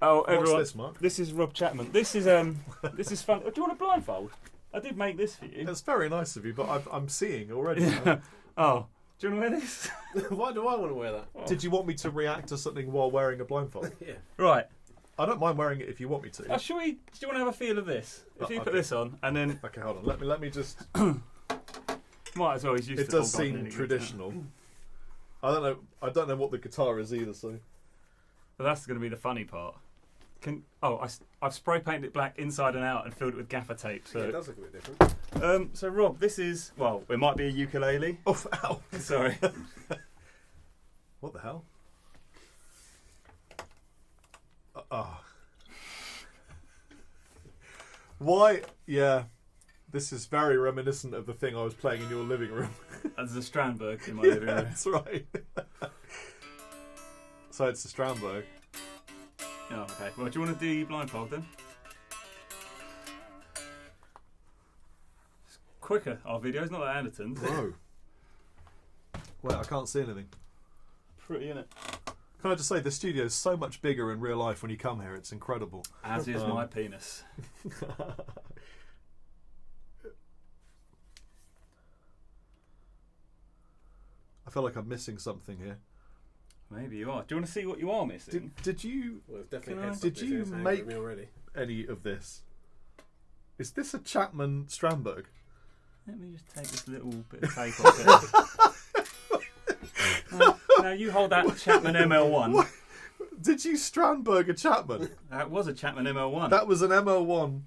Oh, everyone! What's this, Mark? This is Rob Chapman. This is fun. Do you want a blindfold? I did make this for you. That's very nice of you, but I'm seeing already. Yeah. Oh, do you want to wear this? Why do I want to wear that? Oh. Did you want me to react to something while wearing a blindfold? Yeah. Right. I don't mind wearing it if you want me to. Do you want to have a feel of this? If you put okay. this on, and then Okay, hold on. Let me just. might as well. He's used It to does seem traditional. I don't know what the guitar is either. So. But that's going to be the funny part. I've spray painted it black inside and out and filled it with gaffer tape. So Yeah, it does look a bit different. So Rob, this is it might be a ukulele. Oh, ow! Sorry. What the hell? Why? Yeah, this is very reminiscent of the thing I was playing in your living room. That's a Strandberg in my living room. That's right. So it's the Strandberg. Oh, okay. Well, do you want to do blindfold then? It's quicker, our video's not like Anderton's. Bro. Wait, I can't see anything. Pretty, innit? Can I just say, the studio is so much bigger in real life when you come here, it's incredible. As is my penis. I feel like I'm missing something here. Maybe you are. Do you want to see what you are missing? Did you Well, it's definitely Can I- headstock Did you business, make- with me already? any of this? Is this a Chapman Strandberg? Let me just take this little bit of tape off it. Now you hold that Chapman ML1. What? Did you Strandberg a Chapman? That was a Chapman ML1. That was an ML1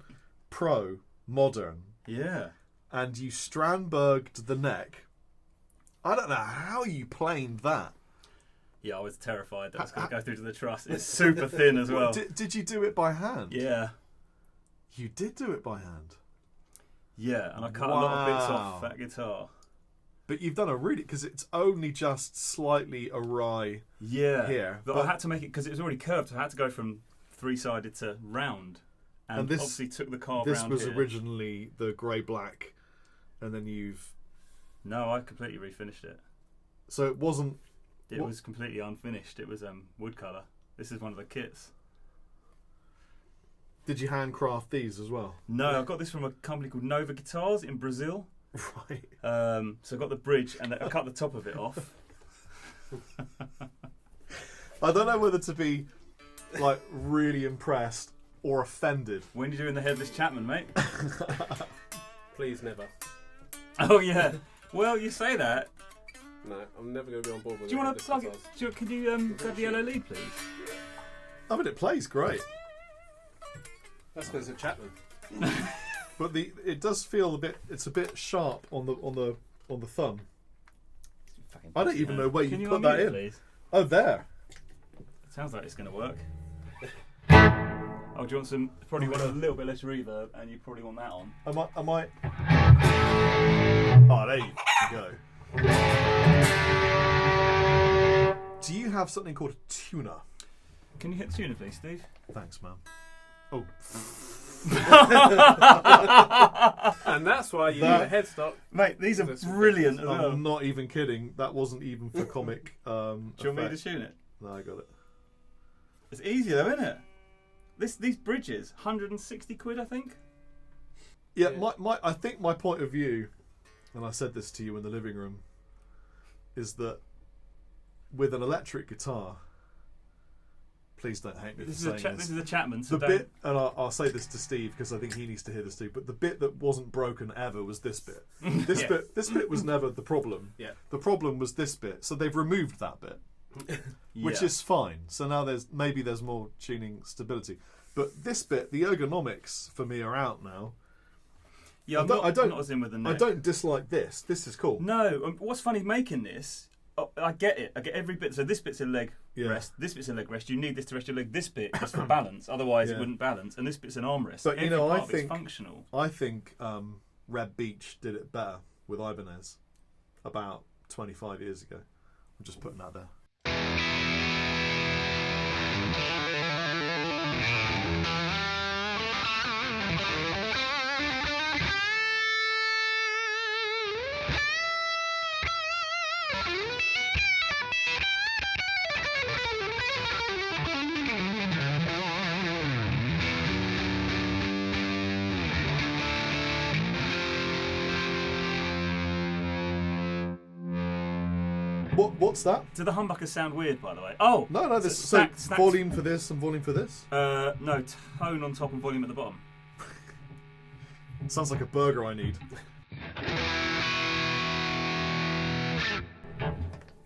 Pro modern, Yeah. and you Strandberged the neck. I don't know how you planed that. Yeah, I was terrified that it was going to go through to the truss. It's super thin as well. Did you do it by hand? Yeah. You did do it by hand. Yeah, and I cut a lot of bits Wow. off that guitar. But you've done a really, because it's only just slightly awry Yeah. here. But I had to make it, because it was already curved, so I had to go from three-sided to round. And this- obviously took the carve This round was here. originally the grey-black, and then you've... No, I completely refinished it. So it wasn't... It What- was completely unfinished. It was wood colour. This is one of the kits. Did you handcraft these as well? No, I got this from a company called Nova Guitars in Brazil. Right. So I got the bridge and I cut the top of it off. I don't know whether to be like really impressed or offended. When are you doing the headless Chapman, mate? Please never. Oh yeah. Well, you say that. No, I'm never going to be on board with Do you want this to plug it? guitars. Could you grab the yellow lead, please? I mean, it plays great, That's because it's a Chapman. but it does feel a bit. It's a bit sharp on the thumb. I don't even know where Can you you put that unmute it, in. please? Oh, there. It sounds like it's going to work. Oh, do you want some? Probably want a little bit less reverb, and you probably want that on. I might. Oh, there you go. Do you have something called a tuner? Can you hit the tuner, please, Steve? Thanks, man. Oh, And that's why you That- need a headstock. Mate, these are That's brilliant as well. I'm not even kidding. That wasn't even for comic. Do you want me to effect. tune it? No, I got it. It's easy though, isn't it? These bridges, 160 quid, I think. Yeah, Yeah. I think my point of view, and I said this to you in the living room, is that with an electric guitar, please don't hate me This for is saying this is a Chapman. the So don't- bit, and I'll say this to Steve because I think he needs to hear this too. But the bit that wasn't broken ever was this bit. This Yeah. this bit was never the problem. Yeah. The problem was this bit. So they've removed that bit, which Yeah. is fine. So now there's more tuning stability. But this bit, the ergonomics for me are out now. Yeah, I don't- I'm not as in with the neck. I don't dislike this. This is cool. No, what's funny making this? Oh, I get it. I get every bit. So this bit's a leg Yeah. rest. This bit's a leg rest. You need this to rest your leg. This bit is for balance. Otherwise, Yeah. it wouldn't balance. And this bit's an armrest. But, you Every know, I part of it's think- functional. I think Red Beach did it better with Ibanez about 25 years ago. I'm just putting that there. What's that? Do the humbuckers sound weird, by the way? Oh! No, there's stacked. volume for this and volume for this. No, tone on top and volume at the bottom. Sounds like a burger I need.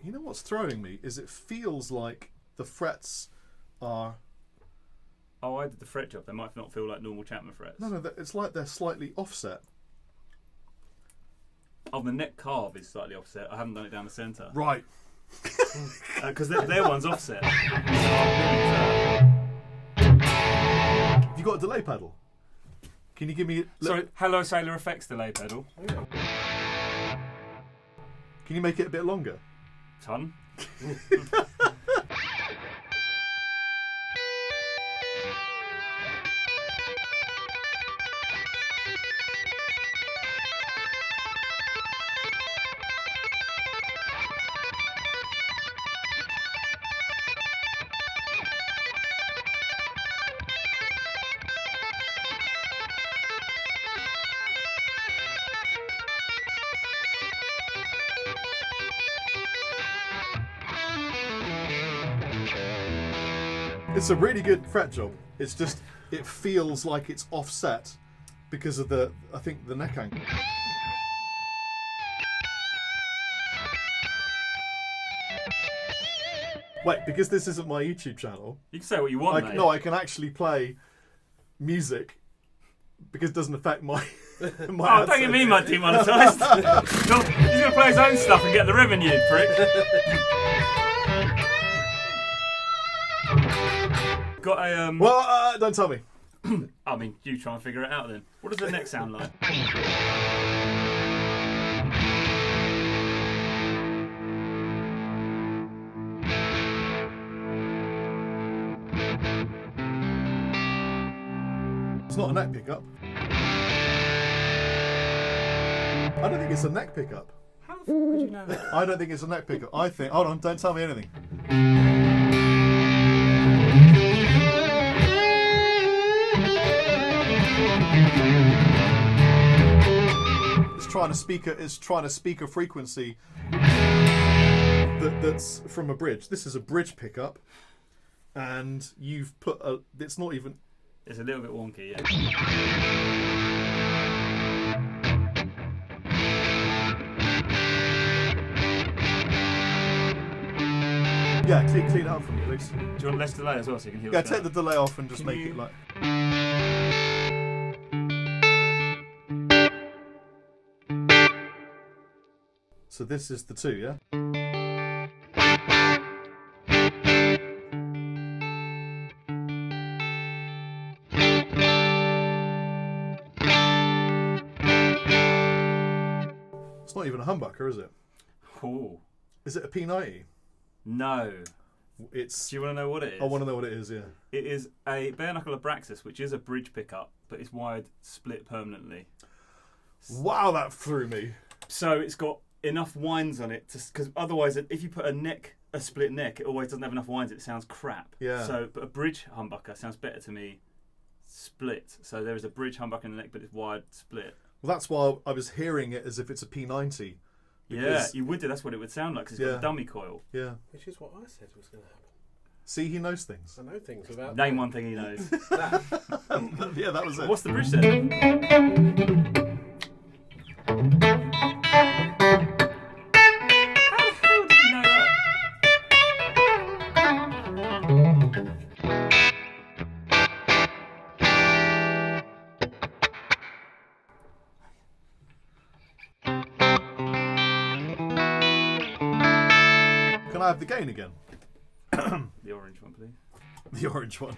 You know what's throwing me is it feels like the frets are. Oh, I did the fret job. They might not feel like normal Chapman frets. No, it's like they're slightly offset. Oh, the neck carve is slightly offset. I haven't done it down the centre. Right. Because their one's offset. Have you got a delay pedal? Can you give me... Sorry, Hello Sailor Effects delay pedal. Yeah. Can you make it a bit longer? Ton. It's a really good fret job. It's just, it feels like it's offset because of the neck angle. Wait, because this isn't my YouTube channel. You can say what you want, mate. No, I can actually play music because it doesn't affect my. my Oh, don't get me demonetised. He's going to play his own stuff and get the revenue, prick. Got a Well, don't tell me. I mean, you try and figure it out then. What does the neck sound like? It's not a neck pickup. I don't think it's a neck pickup. How the fuck would you know that? I don't think it's a neck pickup. I think. Hold on, don't tell me anything. It's trying to speak a frequency that's from a bridge. This is a bridge pickup, and you've put a. It's not even. It's a little bit wonky, yeah. Yeah, clean it up for me, please. Do you want less delay as well so you can hear Yeah, what's take the going delay off and just Can make you- it like. So this is the 2, yeah? It's not even a humbucker, is it? on? Ooh. Is it a P90? No. It's. Do you want to know what it is? I want to know what it is, yeah. It is a bare knuckle Abraxas, which is a bridge pickup, but it's wired split permanently. Wow, that threw me. So it's got enough winds on it, because otherwise, if you put a split neck, it always doesn't have enough winds. It sounds crap. Yeah. So, but a bridge humbucker sounds better to me. Split. So there is a bridge humbucker in the neck, but it's wired split. Well, that's why I was hearing it as if it's a P90. Yeah, Because- you would do. That's what it would sound like, because it's got Yeah. a dummy coil. Yeah. Which is what I said was going to happen. See, he knows things. I know things about Name one thing he knows. that. Yeah, that was it. What's the bridge then? How the hell did you know that? Can I have the gain again? The orange one, please. The orange one.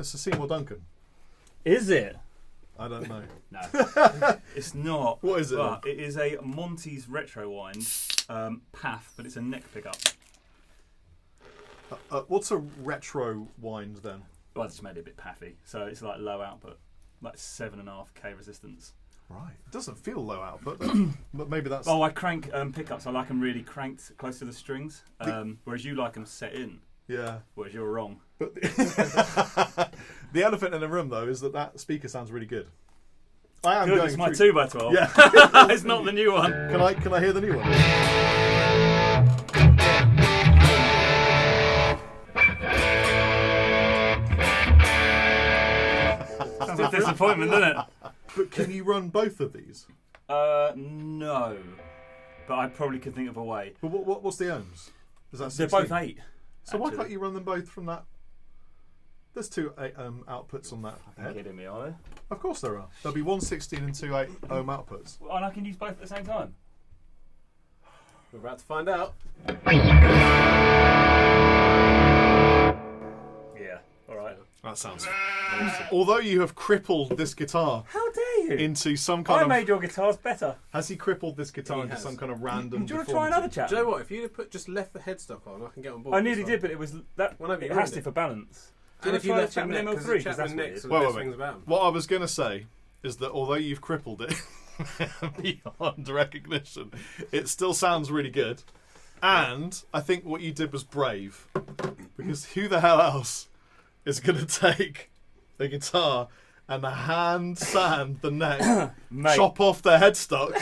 It's a Seymour Duncan. Is it? I don't know. No, it's not. What is it? But it is a Monty's retro wind, Path, but it's a neck pickup. What's a retro wind then? Well, I just made it a bit pathy, so it's like low output, like 7.5K resistance. Right. It doesn't feel low output, but maybe that's. Oh, I crank pickups. I like them really cranked close to the strings, whereas you like them set in. Yeah. Whereas you're wrong. But the elephant in the room, though, is that speaker sounds really good. I am Good, going it's my through... 2x12. Yeah. It's not the new one. Can I hear the new one? Sounds a disappointment, doesn't it? But can you run both of these? No. But I probably could think of a way. But what's the ohms? Is that 16? They're both 8. So why can't you run them both from that? There's 2 8 ohm outputs on that You're head. kidding me, are there? Of course there are. There'll be 1 16 and 2 8 ohm outputs. And I can use both at the same time. We're about to find out. Yeah. All right. That sounds. Although you have crippled this guitar How dare you? into some kind I of. made your guitars better. Has he crippled this guitar He into has. some kind of random? Do you want to try another Do chat? you know what? If you'd have just left the headstock on, I can get on board. I with nearly this did, but it was that. Well, no, but It you has ruined to it. for balance. Do And you if you want left to try it the neck, Chapman because ML3? the Because that's Chapman what it necks is. are the Wait, best wait, things about 'em. What I was going to say is that although you've crippled it beyond recognition, it still sounds really good. And I think what you did was brave, because who the hell else is going to take the guitar and hand sand the neck, Mate. chop off the headstock,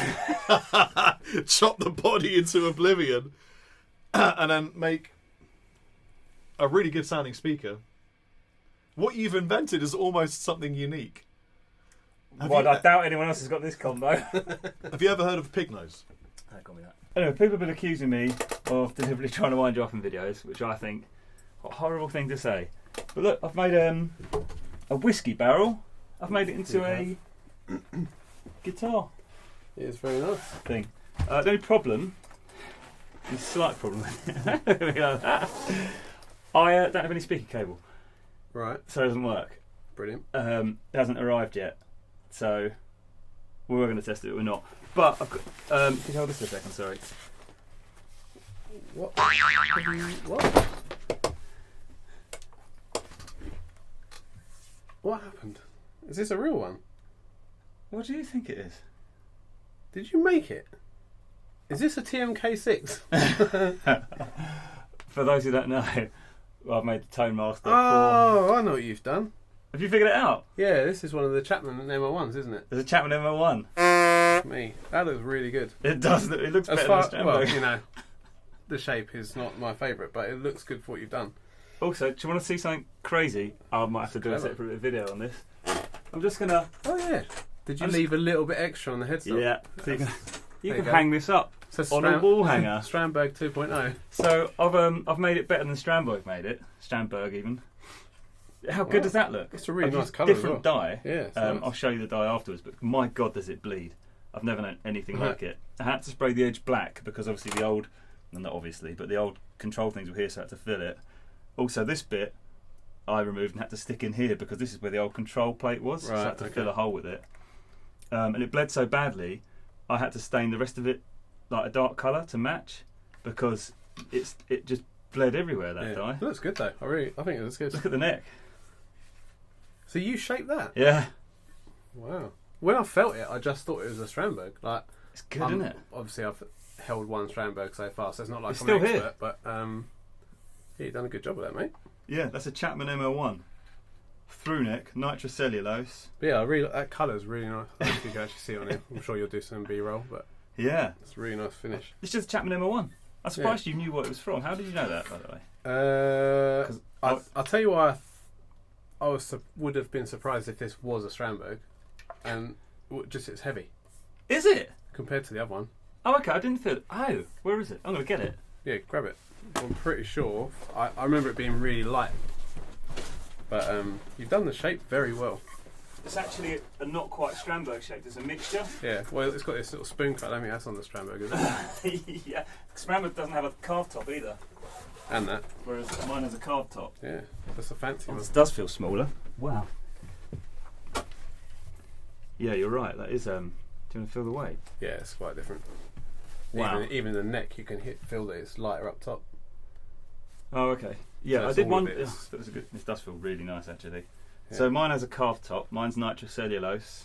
chop the body into oblivion, and then make a really good sounding speaker? What you've invented is almost something unique. Well, I doubt anyone else has got this combo. Have you ever heard of pig nose? Got me that. Anyway, people have been accusing me of deliberately trying to wind you up in videos, which I think what a horrible thing to say. But look, I've made a whiskey barrel. I've made it into a guitar It is very nice. thing. The only problem, a slight problem, I don't have any speaker cable, Right. so it doesn't work. Brilliant. It hasn't arrived yet, so we were going to test it, but we're not. But I've got. Could you hold this for a second? Sorry. What? What? What happened? Is this a real one? What do you think it is? Did you make it? Is this a TMK6? For those who don't know, I've made the Tone Master. Oh, I know what you've done. Have you figured it out? Yeah, this is one of the Chapman ML1s, isn't it? There's a Chapman ML1. Me. That looks really good. It does. It looks As better far, than well, Standberg. you know, the shape is not my favourite, but it looks good for what you've done. Also, do you want to see something crazy? I might have to do a Clever. separate video on this. I'm just gonna. Oh yeah. Did you I'm leave a little bit extra on the headstock? Yeah. So you can, There you can go. hang this up So on a wall hanger. Strandberg 2.0. So I've made it better than Strandberg made it. Strandberg even. How good Wow. does that look? It's a really I've nice used colour as different well. dye. Yeah. It's I'll nice. show you the dye afterwards, but my God, does it bleed? I've never known anything Right. like it. I had to spray the edge black because obviously the old, well, not obviously, but the old control things were here, so I had to fill it. Also, this bit I removed and had to stick in here because this is where the old control plate was, so I Right, had to okay. fill a hole with it. And it bled so badly, I had to stain the rest of it like a dark colour to match because it just bled everywhere, that Yeah. dye. It looks good though. I think it looks good. Look at the neck. So you shaped that? Yeah. Wow. When I felt it, I just thought it was a Strandberg. Like, It's good, isn't it? Obviously, I've held one Strandberg so far, so it's not like It's I'm still an here. expert. But yeah, you've done a good job with that, mate. Yeah, that's a Chapman ML1. Through neck, nitrocellulose. But yeah, that colour's really nice. I don't know if you can actually see it on here. I'm sure you'll do some B-roll, but Yeah. it's a really nice finish. It's just Chapman ML1. I'm surprised you knew what it was from. How did you know that, by the way? 'Cause I'll tell you why I would have been surprised if this was a Strandberg, and just it's heavy Is it? compared to the other one. Oh, okay. I didn't feel it. Oh, where is it? I'm going to get it. Yeah, grab it. I'm pretty sure. I remember it being really light, but you've done the shape very well. It's actually a not quite Strandberg shape. There's a mixture. Yeah, well, it's got this little spoon cut. I don't think that's on the Strandberg, is it? Yeah. Strandberg doesn't have a carved top either, And that. whereas mine has a carved top. Yeah, that's a fancy one. This does feel smaller. Wow. Yeah, you're right. That is. Do you want to feel the weight? Yeah, it's quite different. Wow. Even the neck, you can feel that it's lighter up top. Oh, okay. Yeah, So I it's did all one. of it is- That was a good. This does feel really nice, actually. Yeah. So mine has a calf top. Mine's nitrocellulose.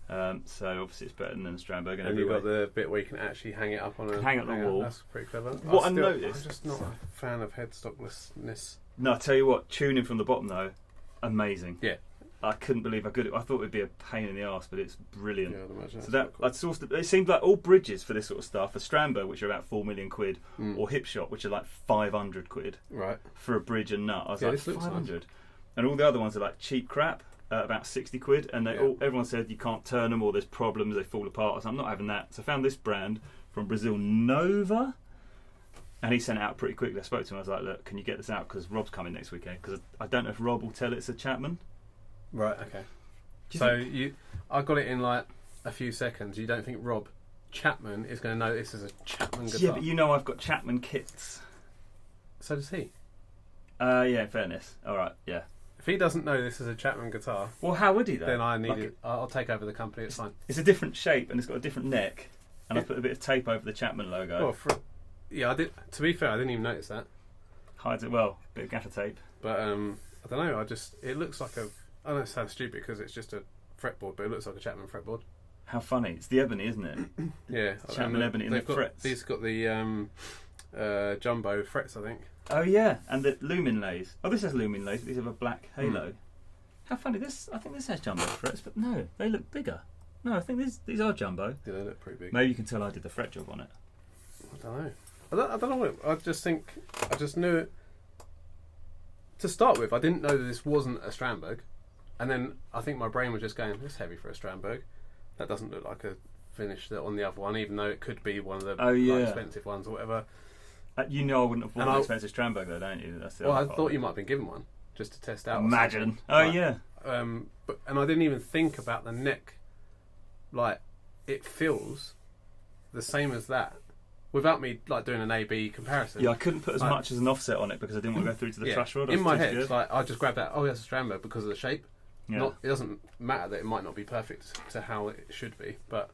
So obviously it's better than the Strandberg and And every you've way. got the bit where you can actually hang it up on a Hang it on the hanger. wall. That's pretty clever. What I I'm noticed- just not a fan of headstocklessness. No, I tell you what, tuning from the bottom though, amazing. Yeah. I couldn't believe how good it. I thought it'd be a pain in the arse, but it's brilliant. Yeah, I'd imagine. So that's that quite I sourced. It seemed like all bridges for this sort of stuff, for Strandberg, which are about 4 million quid, cool. or Hipshot, which are like 500 quid Right. for a bridge and nut. I was Yeah, like this looks 500, and all the other ones are like cheap crap, about 60 quid, and they Yeah. all. Everyone said you can't turn them or there's problems, they fall apart. So I'm not having that. So I found this brand from Brazil, Nova. And he sent it out pretty quickly. I spoke to him. I was like, "Look, can you get this out? Because Rob's coming next weekend. Because I don't know if Rob will tell it's a Chapman." Right. Okay. Do you So think- I got it in like a few seconds. You don't think Rob Chapman is going to know this is a Chapman guitar? Yeah, but you know I've got Chapman kits. So does he. Yeah, in fairness. All right, yeah. If he doesn't know this is a Chapman guitar, Well, how would he though? then I need Like it. I'll take over the company. It's fine. It's a different shape and it's got a different neck. And I Yeah. put a bit of tape over the Chapman logo. Well, yeah, I did. To be fair, I didn't even notice that. Hides it well. Bit of gaffer tape. But I don't know. It looks like a. I know it sounds stupid because it's just a fretboard, but it looks like a Chapman fretboard. How funny. It's the ebony, isn't it? Yeah, Chapman ebony and the frets. These got the jumbo frets, I think. Oh yeah, and the lumen lays. Oh, this has lumen lays, but these have a black halo. How funny. I think this has jumbo frets, but no, they look bigger. No, I think these are jumbo. Yeah, they look pretty big. Maybe you can tell I did the fret job on it. I don't know. I don't know what. I just knew it. To start with, I didn't know that this wasn't a Strandberg, and then I think my brain was just going, "This is heavy for a Strandberg. That doesn't look like a finish on the other one, even though it could be one of the like, expensive ones or whatever." You know I wouldn't have bought And an I- expensive Strandberg though, don't you? That's the Well, I other part thought of it. you might have been given one just to test out. or Imagine. something. Oh Like, yeah. But I didn't even think about the neck. Like it feels the same as that, without me like doing an A/B comparison. Yeah, I couldn't put as Like- much as an offset on it because I didn't want to go through to the Yeah. truss rod. I In was my too head, scared. like I just grabbed that. Oh, that's a Strandberg because of the shape. Yeah. It doesn't matter that it might not be perfect to how it should be, but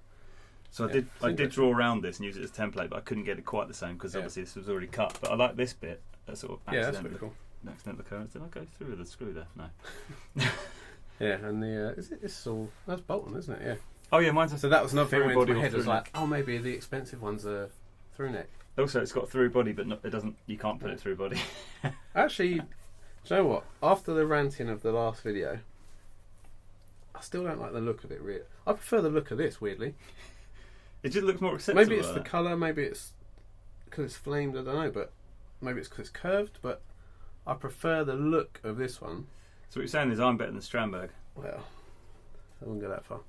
So Yeah, I it's did draw around this and use it as template, but I couldn't get it quite the same because Yeah. obviously this was already cut. But I like this bit. That sort of yeah, that's accidental, pretty cool. accidental occurrence. Did I go through with the screw there? No. Yeah, and it's all that's Bolton, isn't it? Yeah. Oh yeah, mine's a So that was another thing through that went body into my or head. Was through like, oh, maybe the expensive ones are through neck. Also, it's got through body, but it doesn't. You can't put it through body. Actually, do you know what? After the ranting of the last video, I still don't like the look of it. Really, I prefer the look of this. Weirdly, It just looks more acceptable. maybe it's like the that. colour. Maybe it's because it's flamed. I don't know, but maybe it's because it's curved. But I prefer the look of this one. So what you're saying is I'm better than Strandberg. Well, I wouldn't go that far.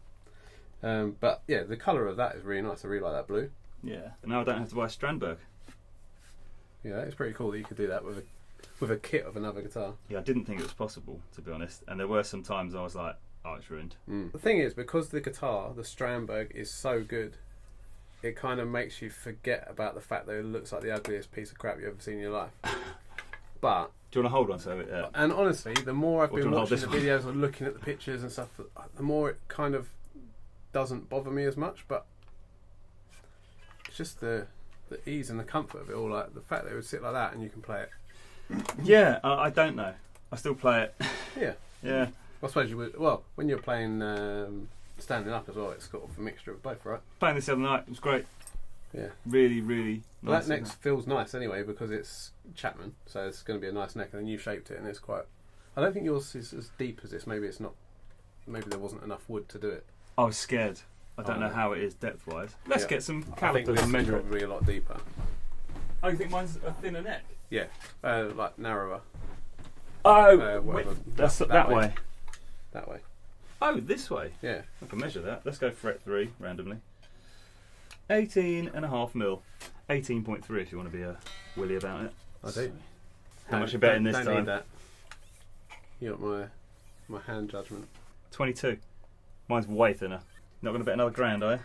But yeah, the colour of that is really nice. I really like that blue. Yeah. And now I don't have to buy Strandberg. Yeah, it's pretty cool that you could do that with a kit of another guitar. Yeah, I didn't think it was possible, to be honest. And there were some times I was like, oh, it's ruined. The thing is, because the guitar, the Strandberg, is so good, it kind of makes you forget about the fact that it looks like the ugliest piece of crap you've ever seen in your life. But, Do you want to hold on to it? Yeah. and honestly, the more I've Or do been you wanna watching hold the this videos and looking at the pictures and stuff, the more it kind of doesn't bother me as much. But it's just the ease and the comfort of it all. Like the fact that it would sit like that and you can play it. Yeah, I don't know. I still play it. Yeah. Yeah. I suppose you would. Well, when you're playing standing up as well, it's got a mixture of both, right? Playing this the other night, it was great. Yeah. Really, really Well, nice. that neck feels nice anyway because it's Chapman, so it's going to be a nice neck, and then you shaped it, and it's quite. I don't think yours is as deep as this. Maybe it's not. Maybe there wasn't enough wood to do it. I was scared. I don't know Oh. how it is depth wise. Let's Yeah. get some I think calipers this and is measure it. probably a lot deeper. Oh, you think mine's a thinner neck? Yeah, like narrower. Oh, Whatever. that's that way. That way. Oh, this way. Yeah. I can measure that. Let's go fret 3 randomly. 18.5 mil. 18.3 if you want to be a willy about it. I do. How much you betting this don't time? Need that. You got my hand judgment. 22. Mine's way thinner. Not going to bet another grand, are you?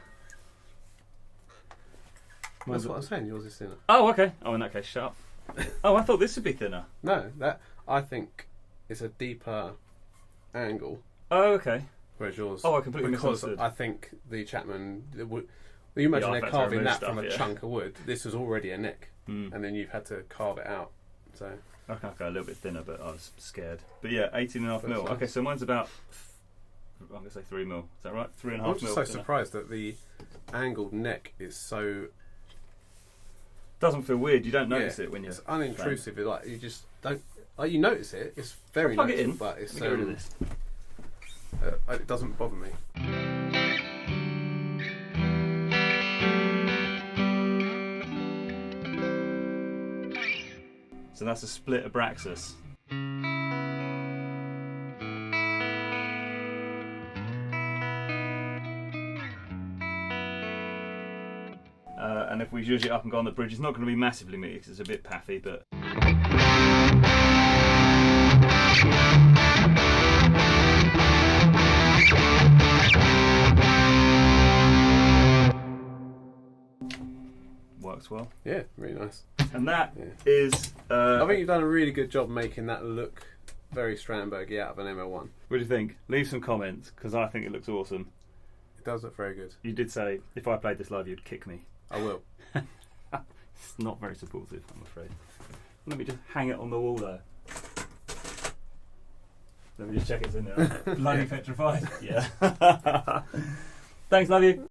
That's what I'm saying. Yours is thinner. Oh, okay. Oh, in that case, shut up. Oh, I thought this would be thinner. No, that I think it's a deeper angle, Oh, okay. whereas yours. Oh, I completely because misunderstood. I think the Chapman. You imagine Yeah, I've they're had to carving remove that stuff, from a yeah. chunk of wood. This was already a neck, Mm. and then you've had to carve it out. So I can go a little bit thinner, but I was scared. But yeah, 18.5 mil. That's Okay, nice. so mine's about, I'm going to say 3 mil. Is that right? 3.5 mil. I'm just so thinner. surprised that the angled neck is so. Doesn't feel weird. You don't notice yeah, it when you're. it's unintrusive. It's like you just don't. Like you notice it. It's very Plug it in. noticeable, but it's Let me get rid of this. it doesn't bother me. So that's a split Abraxas. And if we zhuzh it up and go on the bridge, it's not going to be massively meaty because it's a bit paffy, but. Works well. Yeah, really nice. And that Yeah. is. I think you've done a really good job making that look very Strandberg-y out of an ML1. What do you think? Leave some comments because I think it looks awesome. It does look very good. You did say if I played this live, you'd kick me. I will. It's not very supportive, I'm afraid. Let me just hang it on the wall there. Let me just check it's in there. Bloody petrified. Yeah. Thanks, love you.